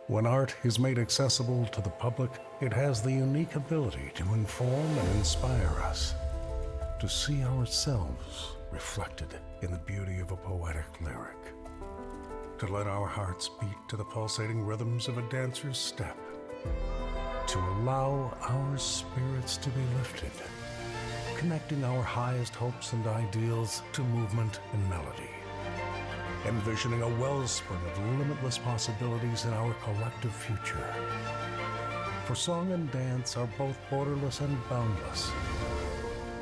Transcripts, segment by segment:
When art is made accessible to the public, it has the unique ability to inform and inspire us, to see ourselves reflected in the beauty of a poetic lyric, to let our hearts beat to the pulsating rhythms of a dancer's step, to allow our spirits to be lifted, connecting our highest hopes and ideals to movement and melody, envisioning a wellspring of limitless possibilities in our collective future. For song and dance are both borderless and boundless.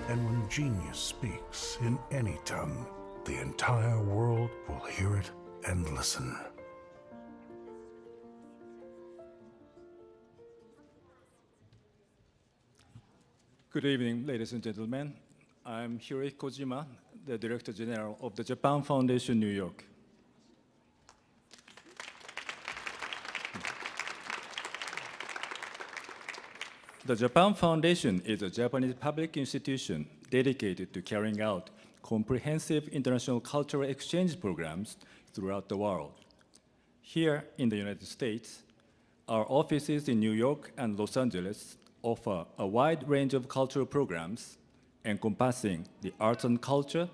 And when genius speaks in any tongue, the entire world will hear it and listen. Good evening, ladies and gentlemen. I'm Hiroi Kojima, the Director General of the Japan Foundation, New York. The Japan Foundation is a Japanese public institution dedicated to carrying out comprehensive international cultural exchange programs throughout the world. Here in the United States, our offices in New York and Los Angeles offer a wide range of cultural programs encompassing the arts and culture,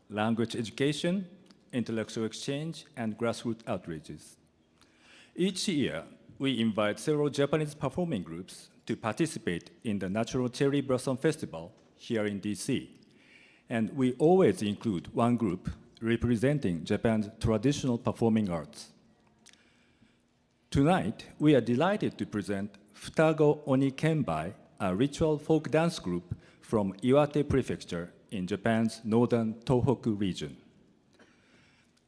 language education, intellectual exchange, and grassroots outreaches. Each year, we invite several Japanese performing groups to participate in the Natural Cherry Blossom Festival here in DC. And we always include one group representing Japan's traditional performing arts. Tonight, we are delighted to present Futago Oni Kenbai, a ritual folk dance group from Iwate Prefecture in Japan's northern Tohoku region.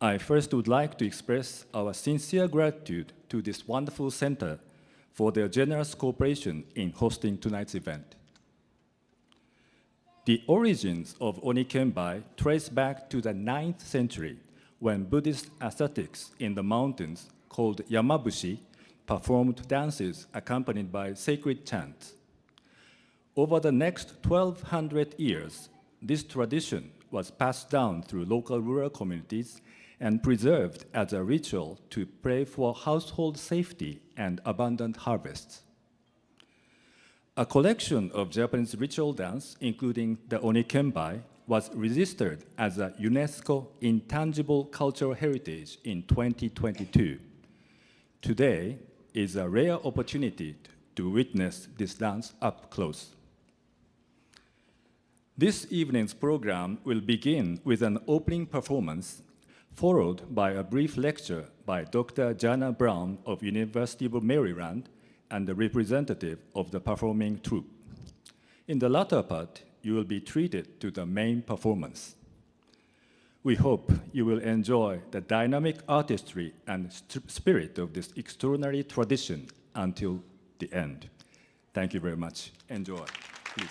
I first would like to express our sincere gratitude to this wonderful center for their generous cooperation in hosting tonight's event. The origins of Oni Kenbai trace back to the 9th century when Buddhist ascetics in the mountains called yamabushi performed dances accompanied by sacred chants. Over the next 1,200 years, this tradition was passed down through local rural communities and preserved as a ritual to pray for household safety and abundant harvests. A collection of Japanese ritual dance, including the Oni Kenbai, was registered as a UNESCO Intangible Cultural Heritage in 2022. Today is a rare opportunity to witness this dance up close. This evening's program will begin with an opening performance followed by a brief lecture by Dr. Jana Brown of University of Maryland and the representative of the performing troupe. In the latter part, you will be treated to the main performance. We hope you will enjoy the dynamic artistry and spirit of this extraordinary tradition until the end. Thank you very much. Enjoy, please.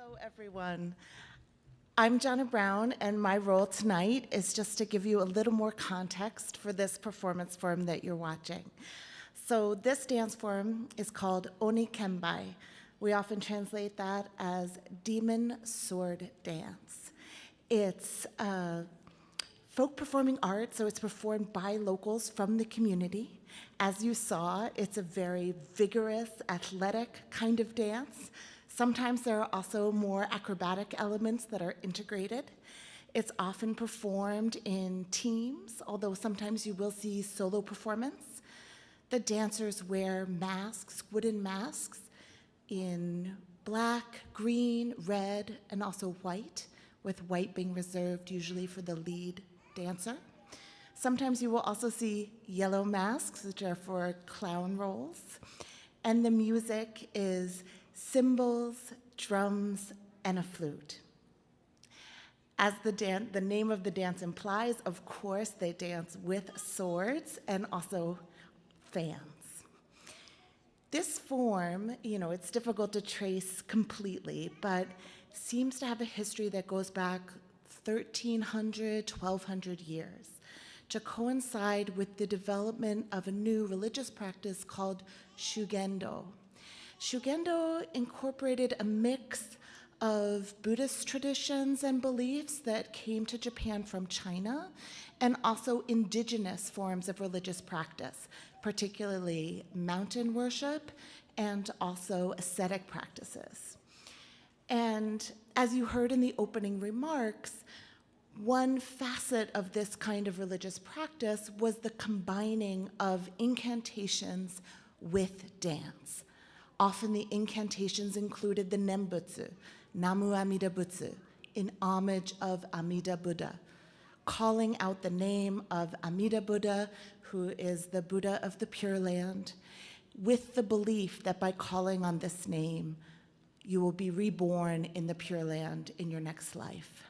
Hello, everyone. I'm Jonna Brown, and my role tonight is just to give you a little more context for this performance form that you're watching. So this dance form is called Oni Kenbai. We often translate that as demon sword dance. It's folk performing art, so it's performed by locals from the community. As you saw, it's a very vigorous, athletic kind of dance. Sometimes there are also more acrobatic elements that are integrated. It's often performed in teams, although sometimes you will see solo performance. The dancers wear masks, wooden masks, in black, green, red, and also white, with white being reserved usually for the lead dancer. Sometimes you will also see yellow masks, which are for clown roles. And the music is cymbals, drums, and a flute. As the name of the dance implies, of course, they dance with swords and also fans. This form, it's difficult to trace completely, but seems to have a history that goes back 1,300, 1,200 years, to coincide with the development of a new religious practice called Shugendo. Shugendo incorporated a mix of Buddhist traditions and beliefs that came to Japan from China, and also indigenous forms of religious practice, particularly mountain worship and also ascetic practices. And as you heard in the opening remarks, one facet of this kind of religious practice was the combining of incantations with dance. Often the incantations included the Nenbutsu, Namu Amida Butsu, in homage of Amida Buddha, calling out the name of Amida Buddha, who is the Buddha of the Pure Land, with the belief that by calling on this name, you will be reborn in the Pure Land in your next life.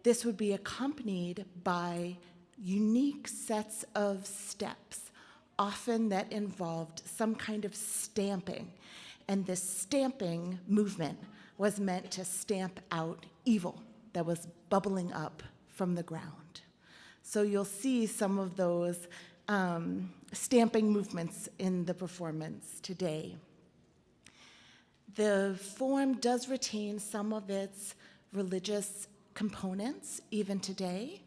This would be accompanied by unique sets of steps, often that involved some kind of stamping. And this stamping movement was meant to stamp out evil that was bubbling up from the ground. So you'll see some of those stamping movements in the performance today. The form does retain some of its religious components even today.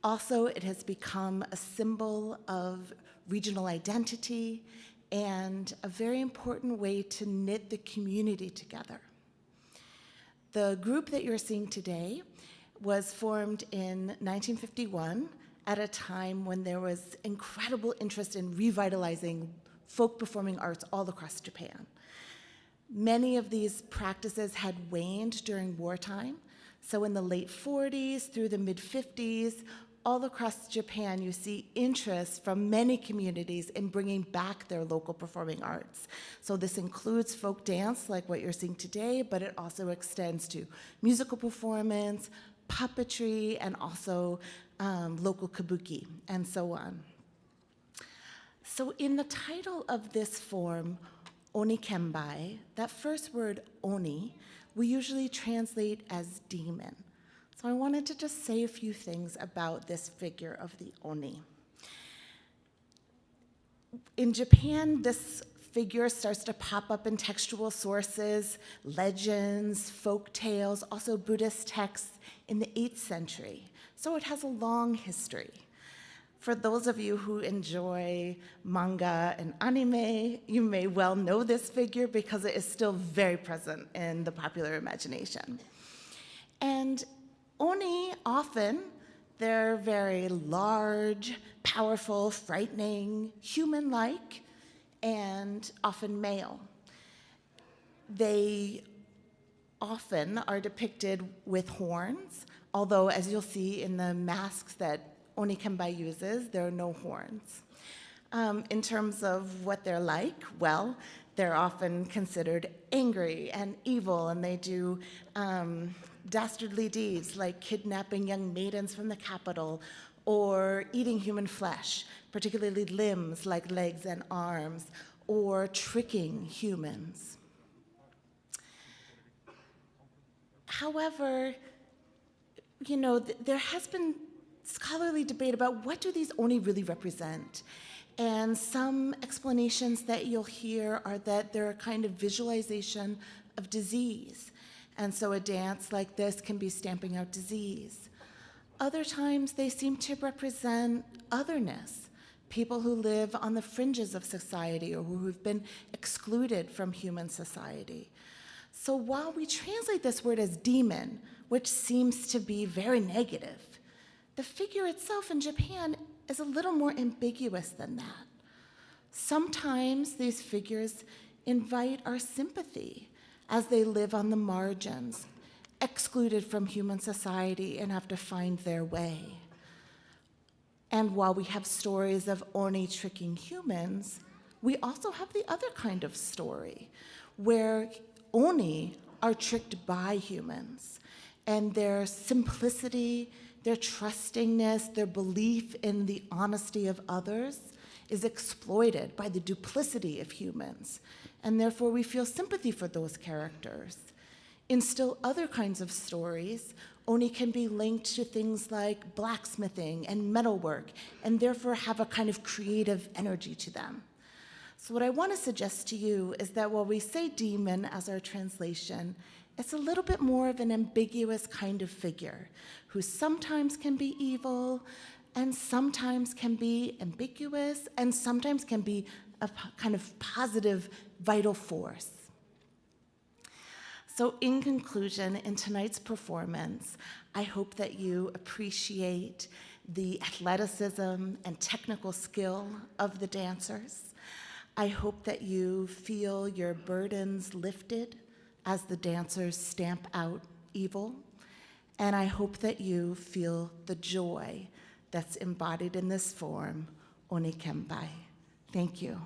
Also, it has become a symbol of regional identity and a very important way to knit the community together. The group that you're seeing today was formed in 1951 at a time when there was incredible interest in revitalizing folk performing arts all across Japan. Many of these practices had waned during wartime, so in the late 40s through the mid-50s, all across Japan, you see interest from many communities in bringing back their local performing arts. So this includes folk dance, like what you're seeing today, but it also extends to musical performance, puppetry, and also local kabuki, and so on. So in the title of this form, Oni Kembai, that first word, Oni, we usually translate as demon. So I wanted to just say a few things about this figure of the Oni. In Japan, this figure starts to pop up in textual sources, legends, folk tales, also Buddhist texts in the 8th century. So it has a long history. For those of you who enjoy manga and anime, you may well know this figure because it is still very present in the popular imagination. And Oni, often, they're very large, powerful, frightening, human-like, and often male. They often are depicted with horns, although as you'll see in the masks that Oni Kembai uses, there are no horns. In terms of what they're like, well, they're often considered angry and evil, and they do dastardly deeds like kidnapping young maidens from the capital or eating human flesh, particularly limbs like legs and arms, or tricking humans. However, there has been scholarly debate about what do these oni really represent. And some explanations that you'll hear are that they're a kind of visualization of disease. And so a dance like this can be stamping out disease. Other times they seem to represent otherness, people who live on the fringes of society or who've been excluded from human society. So while we translate this word as demon, which seems to be very negative, the figure itself in Japan is a little more ambiguous than that. Sometimes these figures invite our sympathy as they live on the margins, excluded from human society and have to find their way. And while we have stories of oni tricking humans, we also have the other kind of story where oni are tricked by humans, and their simplicity, their trustingness, their belief in the honesty of others is exploited by the duplicity of humans, and therefore we feel sympathy for those characters. In still other kinds of stories, oni can be linked to things like blacksmithing and metalwork, and therefore have a kind of creative energy to them. So what I want to suggest to you is that while we say demon as our translation, it's a little bit more of an ambiguous kind of figure who sometimes can be evil and sometimes can be ambiguous and sometimes can be a kind of positive, vital force. So in conclusion, in tonight's performance, I hope that you appreciate the athleticism and technical skill of the dancers. I hope that you feel your burdens lifted as the dancers stamp out evil. And I hope that you feel the joy that's embodied in this form, Oni Kembai. Thank you.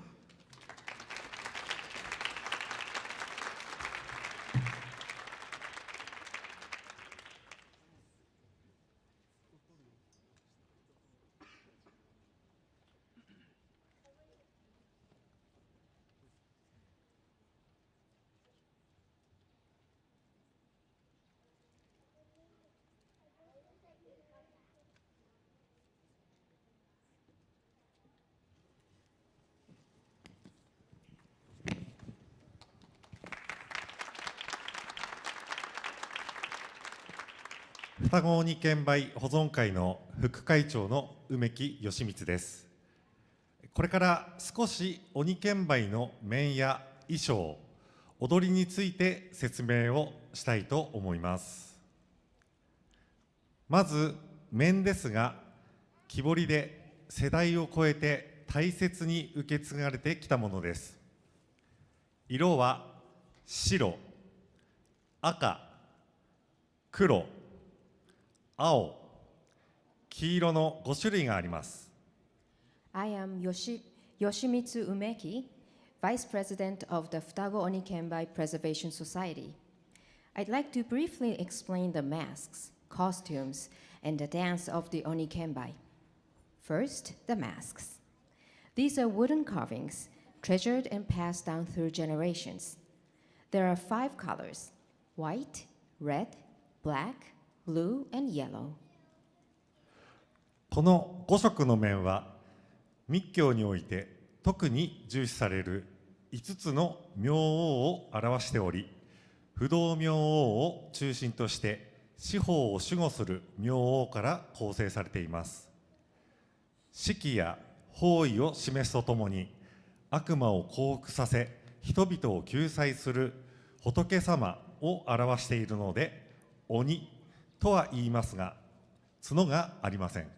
Futago Oni Kenbai保存会の副会長の梅木義光です。これから少し鬼剣舞の面や衣装、踊りについて説明をしたいと思います。まず面ですが、木彫りで世代を超えて大切に受け継がれてきたものです。色は白、赤、黒、青、黄色の5種類があります。I am Yoshimitsu Umeki, Vice President of the Futago Oni Kenbai Preservation Society. I'd like to briefly explain the masks, costumes, and the dance of the Oni Kenbai. First, the masks. These are wooden carvings, treasured and passed down through generations. There are 5 colors: white, red, black, blue, and yellow. この5色の面は密教において特に重視される5つの明王を表しており、不動明王を中心として四方を守護する明王から構成されています。四季や方位を示すとともに、悪魔を降伏させ人々を救済する仏様を表しているので、鬼とは言いますが、角がありません。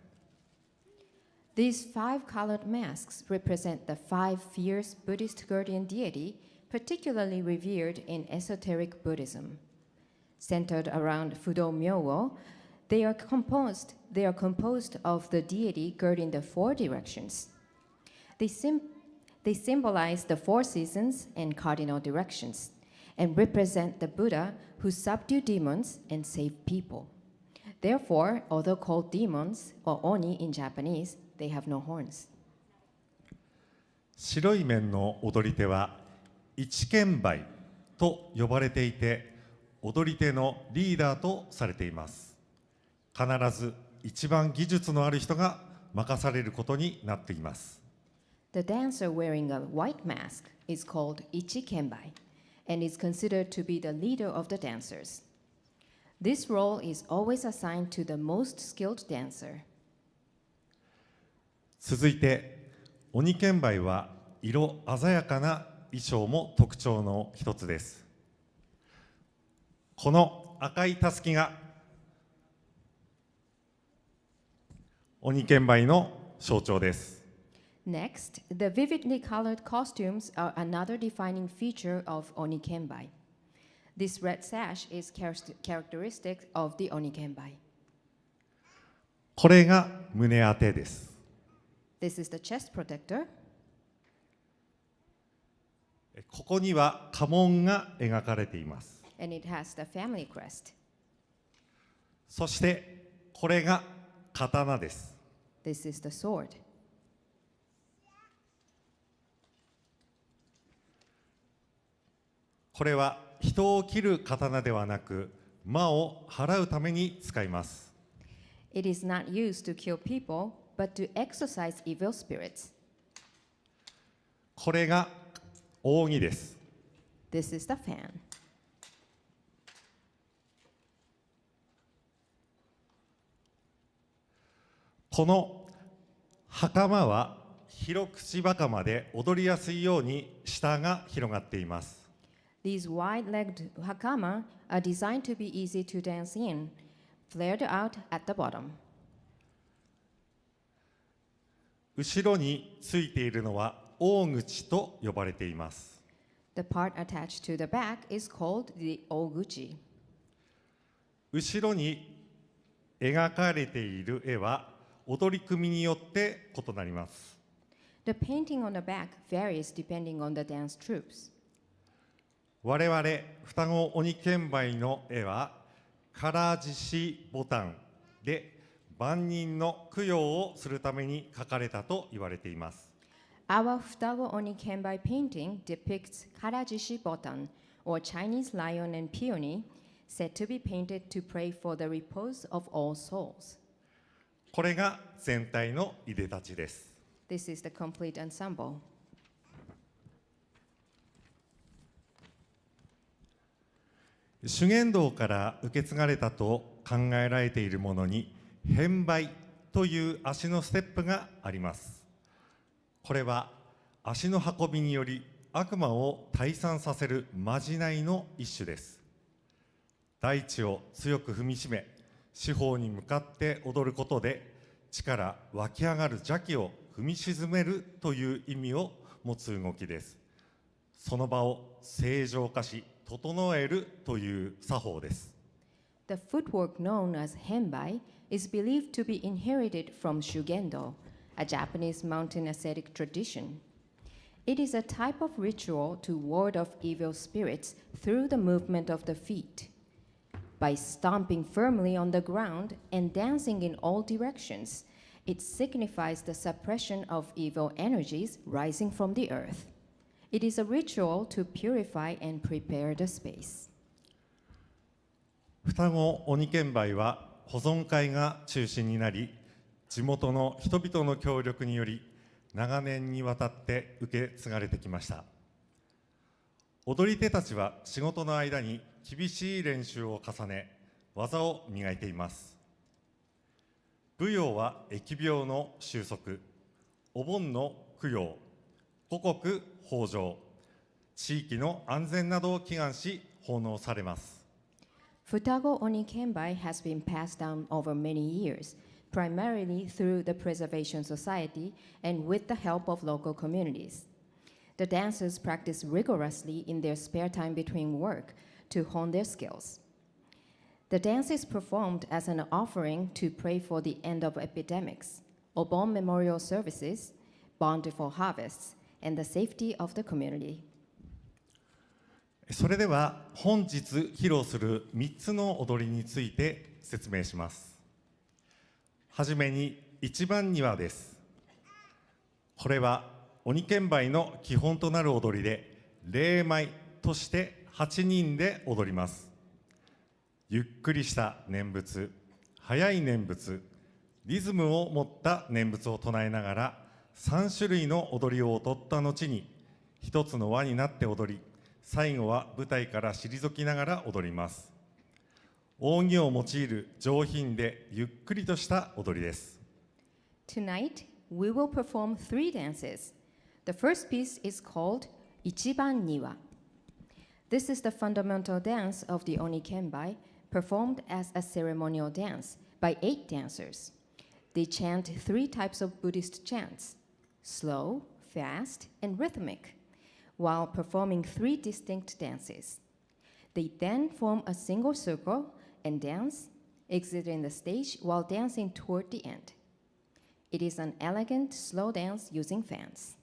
These 5 colored masks represent the 5 fierce Buddhist guardian deity, particularly revered in esoteric Buddhism. Centered around Fudo Myowo, they are composed of the deity guarding the 4 directions. They symbolize the 4 seasons and cardinal directions, and represent the Buddha who subdued demons and saved people. Therefore, although called demons or oni in Japanese, they have no horns. 白い面の踊り手は一剣舞と呼ばれていて、踊り手のリーダーとされています。必ず一番技術のある人が任されることになっています。The dancer wearing a white mask is called Ichiban Kenbai and is considered to be the leader of the dancers. This role is always assigned to the most skilled dancer. 続いて、鬼剣舞は色鮮やかな衣装も特徴の一つです。この赤いたすきが鬼剣舞の象徴です。Next, the vividly colored costumes are another defining feature of Oni Kembai. This red sash is characteristic of the Oni Kembai. これが胸当てです。This is the chest protector. ここには家紋が描かれています。And it has the family crest. そしてこれが刀です。This is the sword. これは人を切る刀ではなく、魔を払うために使います。It is not used to kill people, but to exorcise evil spirits. これが扇です。This is the fan. この袴は広口袴で踊りやすいように下が広がっています。These wide-legged hakama are designed to be easy to dance in, flared out at the bottom. 後ろについているのは大口と呼ばれています。The part attached to the back is called the oguchi. 後ろに描かれている絵は踊り組によって異なります。The painting on the back varies depending on the dance troops. 我々双子鬼剣舞の絵は唐獅子ボタンで万人の供養をするために描かれたと言われています。Our Futago Oni Kenbai painting depicts Karajishi Botan, or Chinese lion and peony, said to be painted to pray for the repose of all souls. これが全体のいでたちです。This is the complete ensemble. 修験道から受け継がれたと考えられているものに変売という足のステップがあります。これは足の運びにより悪魔を退散させるまじないの一種です。大地を強く踏みしめ、四方に向かって踊ることで地から湧き上がる邪気を踏み沈めるという意味を持つ動きです。その場を正常化し整えるという作法です。The footwork known as henbai is believed to be inherited from Shugendo, a Japanese mountain ascetic tradition. It is a type of ritual to ward off evil spirits through the movement of the feet. By stomping firmly on the ground and dancing in all directions, it signifies the suppression of evil energies rising from the earth. It is a ritual to purify and prepare the space. 双子鬼剣舞は保存会が中心になり、地元の人々の協力により長年にわたって受け継がれてきました。踊り手たちは仕事の間に厳しい練習を重ね、技を磨いています。舞踊は疫病の収束、お盆の供養、五穀豊穣、地域の安全などを祈願し奉納されます。Futago Oni Kenbai has been passed down over many years, primarily through the Preservation Society and with the help of local communities. The dancers practice rigorously in their spare time between work to hone their skills. The dance is performed as an offering to pray for the end of epidemics, Obon memorial services, bountiful harvests, and the safety of the community. それでは本日披露する3つの踊りについて説明します。はじめに一番庭です。これは鬼剣舞の基本となる踊りで、礼舞として8人で踊ります。ゆっくりした念仏、速い念仏、リズムを持った念仏を唱えながら3種類の踊りを踊った後に一つの輪になって踊り、最後は舞台から退きながら踊ります。扇を用いる上品でゆっくりとした踊りです。Tonight, we will perform 3 dances. The first piece is called Ichiban Nia. This is the fundamental dance of the Oni Kenbai, performed as a ceremonial dance by 8 dancers. They chant 3 types of Buddhist chants: slow, fast, and rhythmic, while performing 3 distinct dances. They then form a single circle and dance, exiting the stage while dancing toward the end. It is an elegant, slow dance using fans.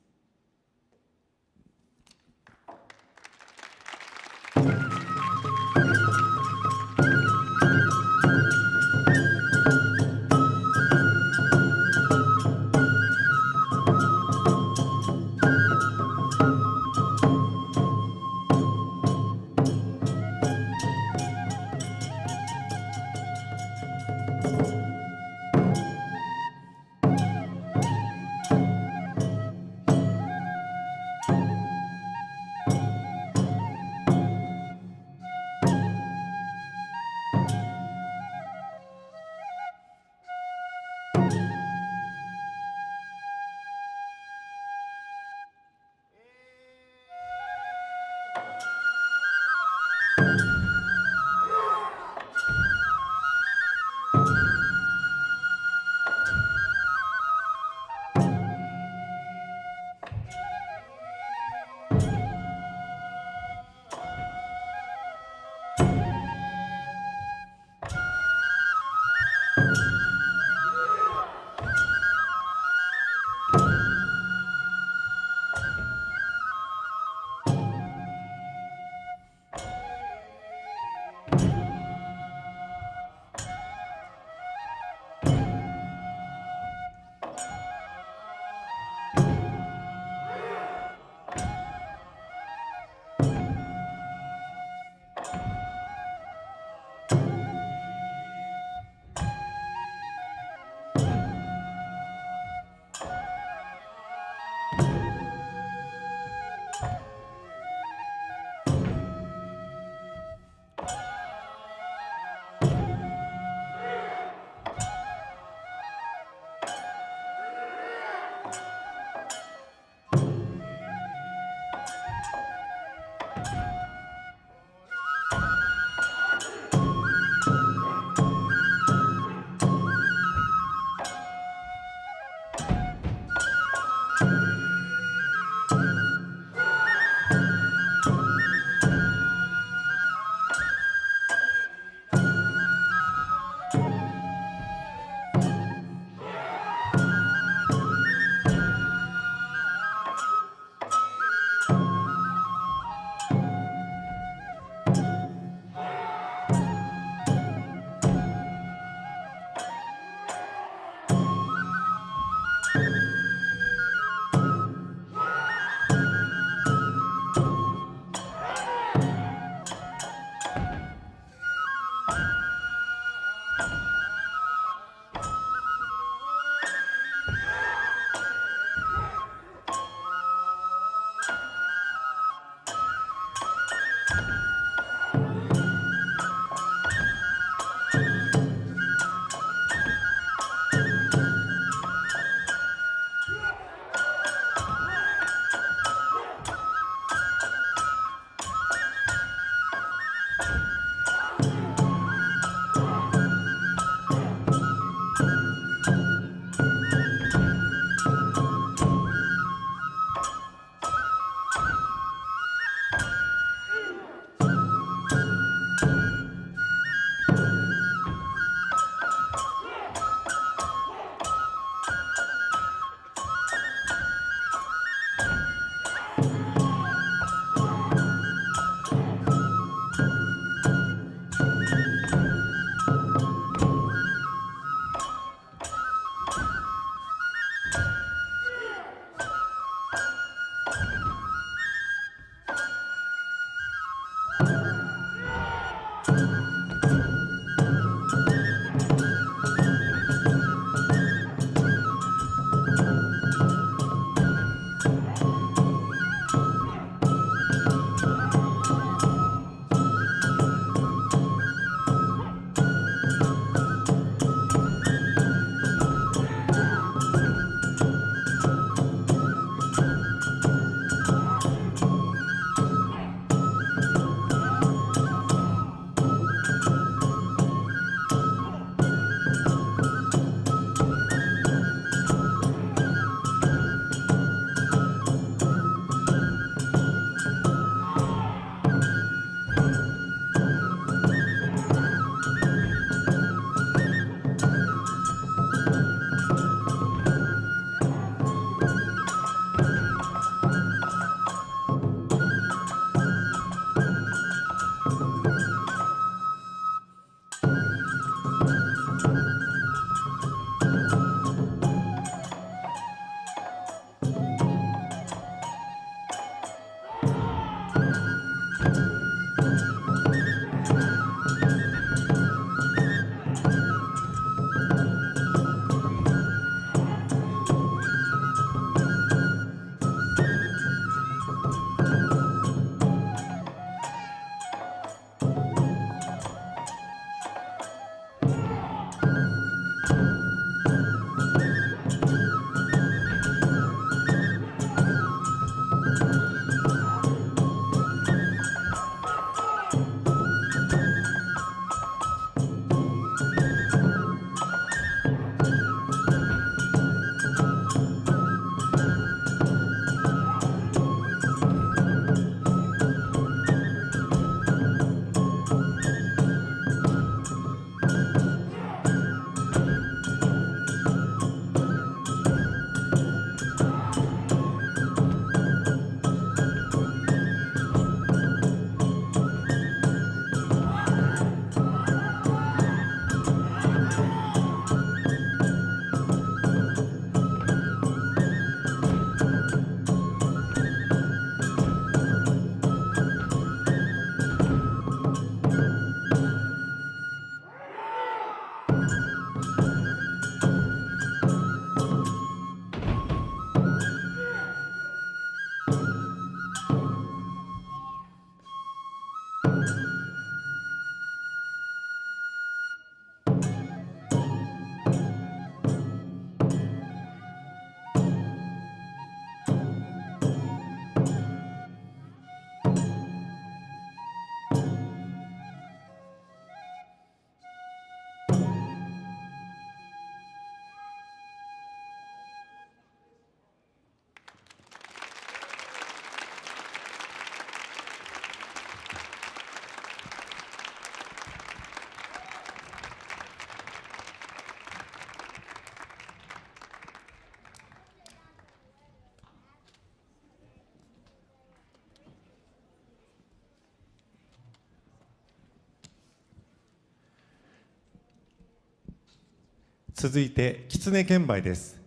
続いて狐剣舞です。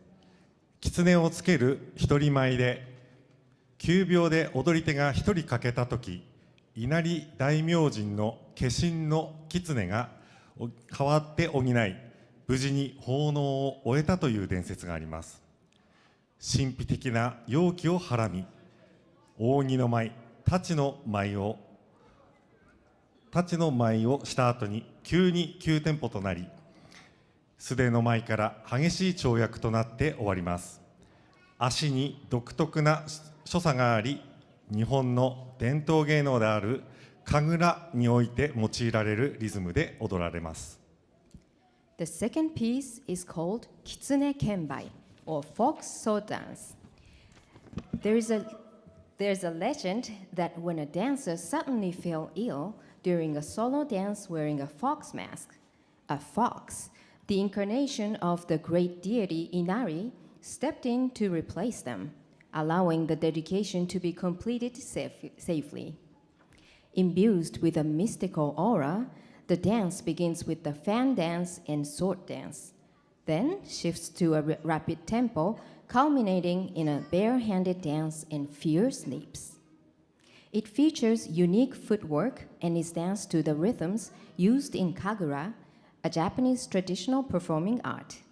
狐をつける一人舞で、9秒で踊り手が1人欠けたとき、稲荷大明神の化身の狐が代わって補い、無事に奉納を終えたという伝説があります。神秘的な容器をはらみ、扇の舞、太刀の舞をした後に急に急テンポとなり、素手の舞から激しい跳躍となって終わります。足に独特な所作があり、日本の伝統芸能である神楽において用いられるリズムで踊られます。The second piece is called Kitsune-mai, or fox sword dance. There's a legend that when a dancer suddenly fell ill during a solo dance wearing a fox mask, a fox, the incarnation of the great deity Inari, stepped in to replace them, allowing the dedication to be completed safely. Imbued with a mystical aura, the dance begins with the fan dance and sword dance, then shifts to a rapid tempo, culminating in a bare-handed dance and fierce leaps. It features unique footwork and is danced to the rhythms used in kagura, a Japanese traditional performing art.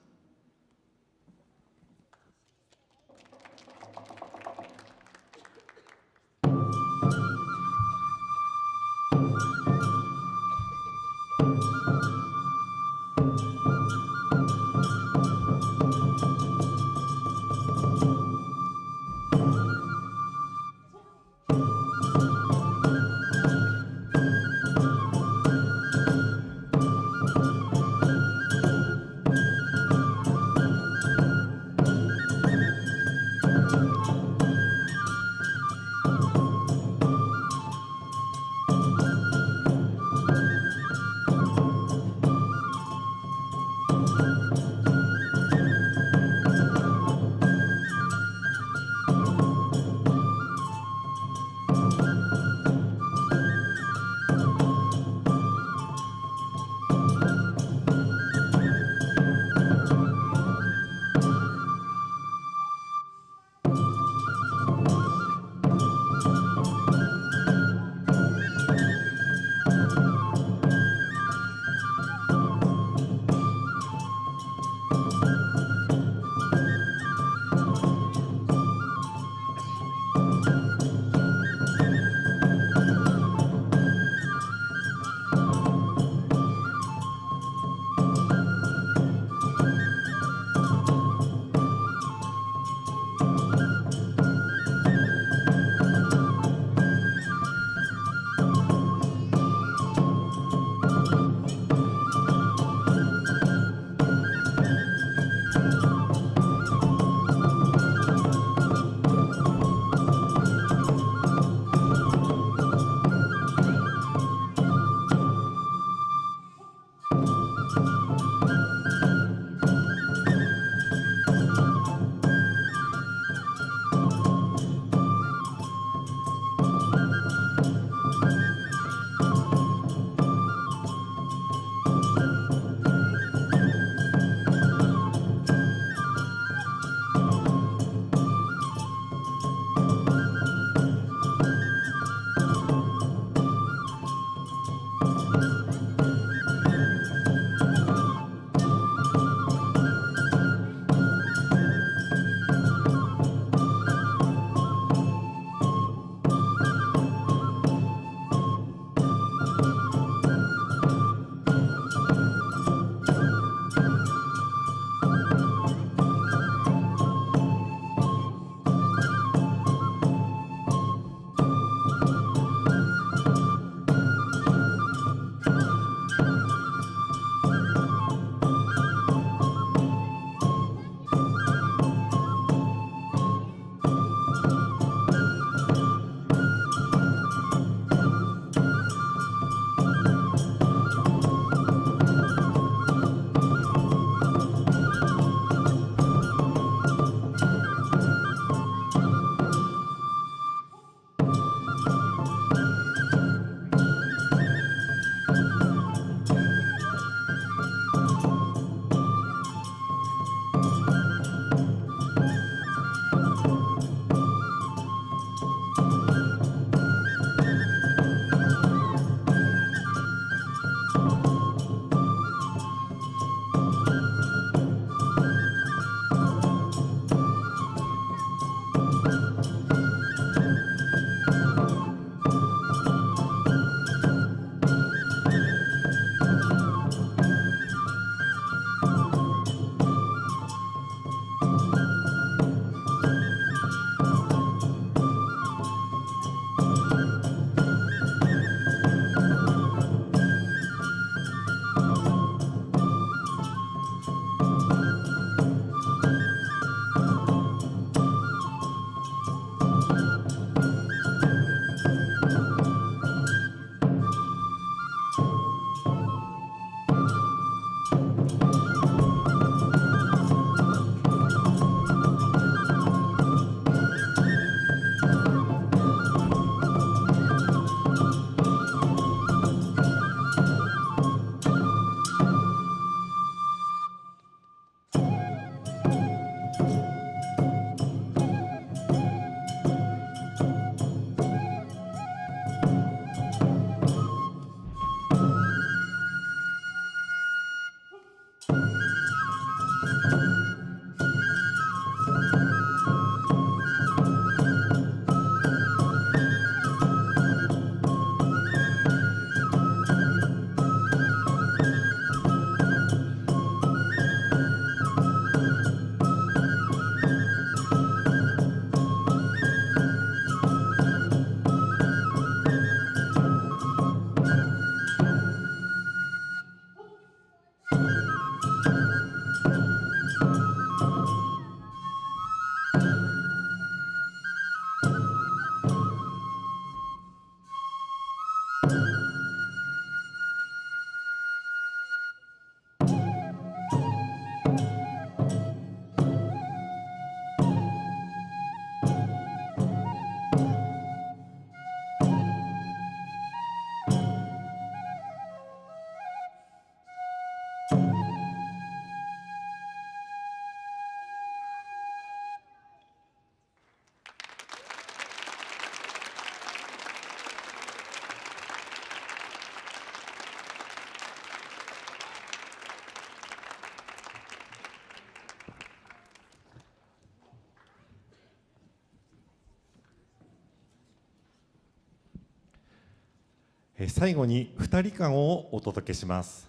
最後に二人観をお届けします。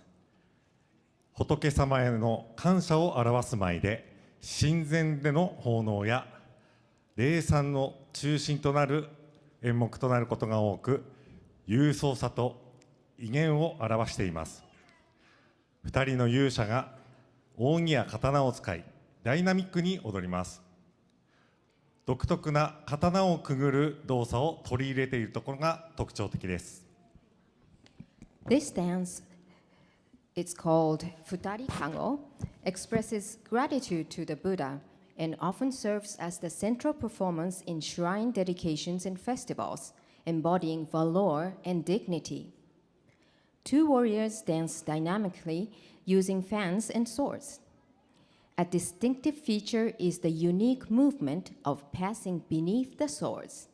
仏様への感謝を表す舞で、神前での奉納や礼賛の中心となる演目となることが多く、勇壮さと威厳を表しています。二人の勇者が扇や刀を使い、ダイナミックに踊ります。独特な刀をくぐる動作を取り入れているところが特徴的です。This dance, it's called Futari Kango, expresses gratitude to the Buddha and often serves as the central performance in shrine dedications and festivals, embodying valor and dignity. Two warriors dance dynamically using fans and swords. A distinctive feature is the unique movement of passing beneath the swords.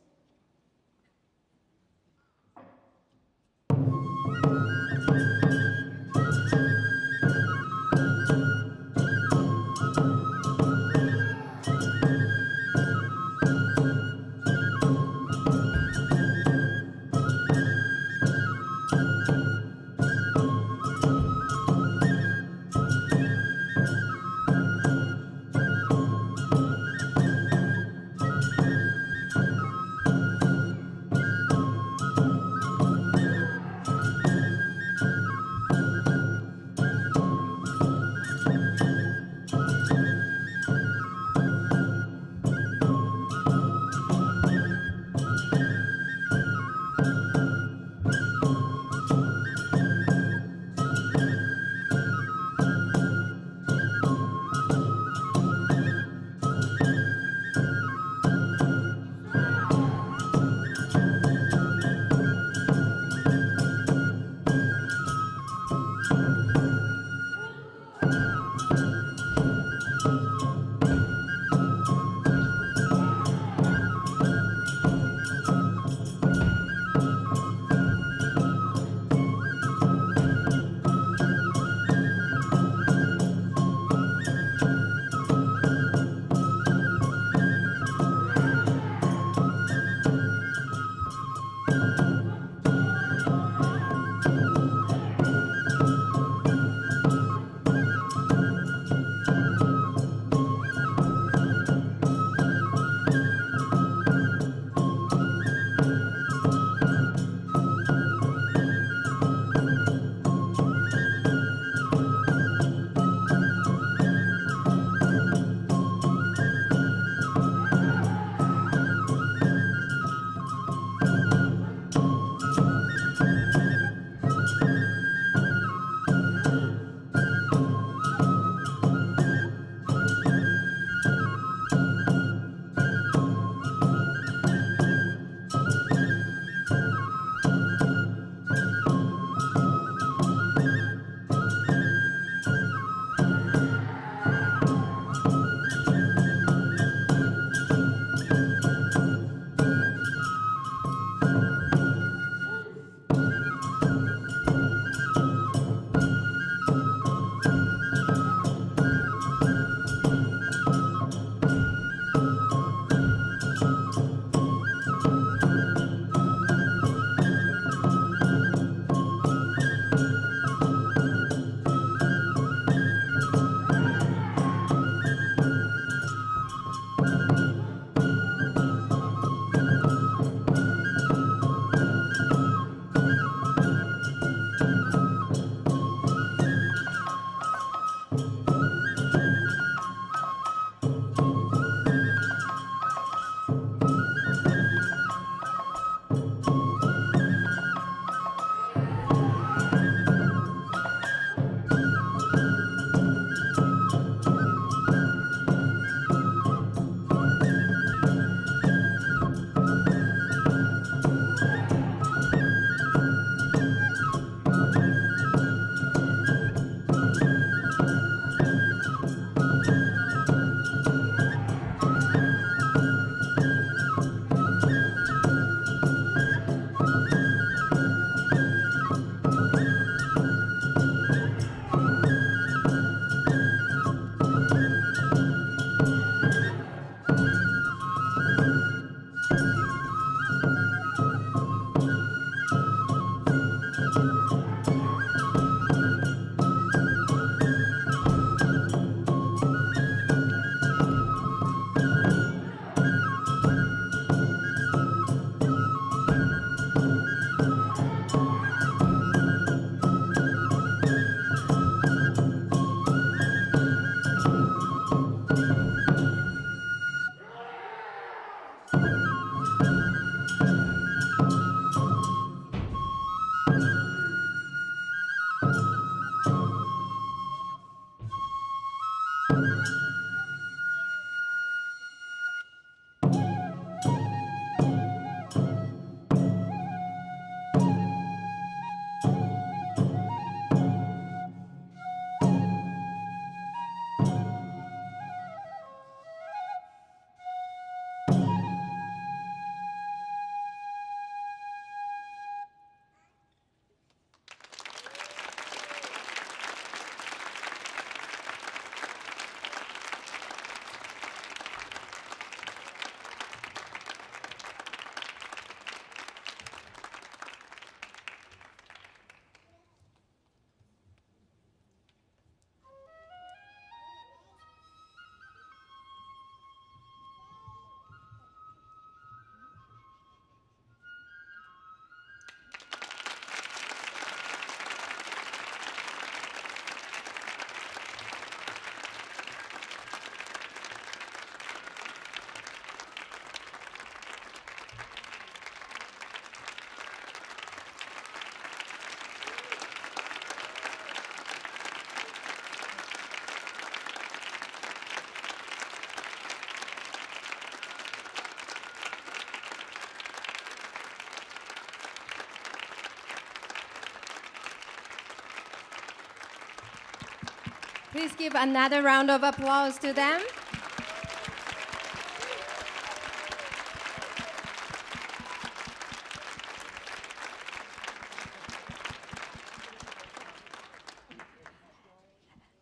Please give another round of applause to them.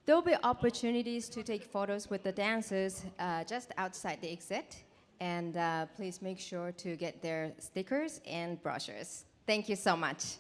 There will be opportunities to take photos with the dancers just outside the exit. And please make sure to get their stickers and brochures. Thank you so much.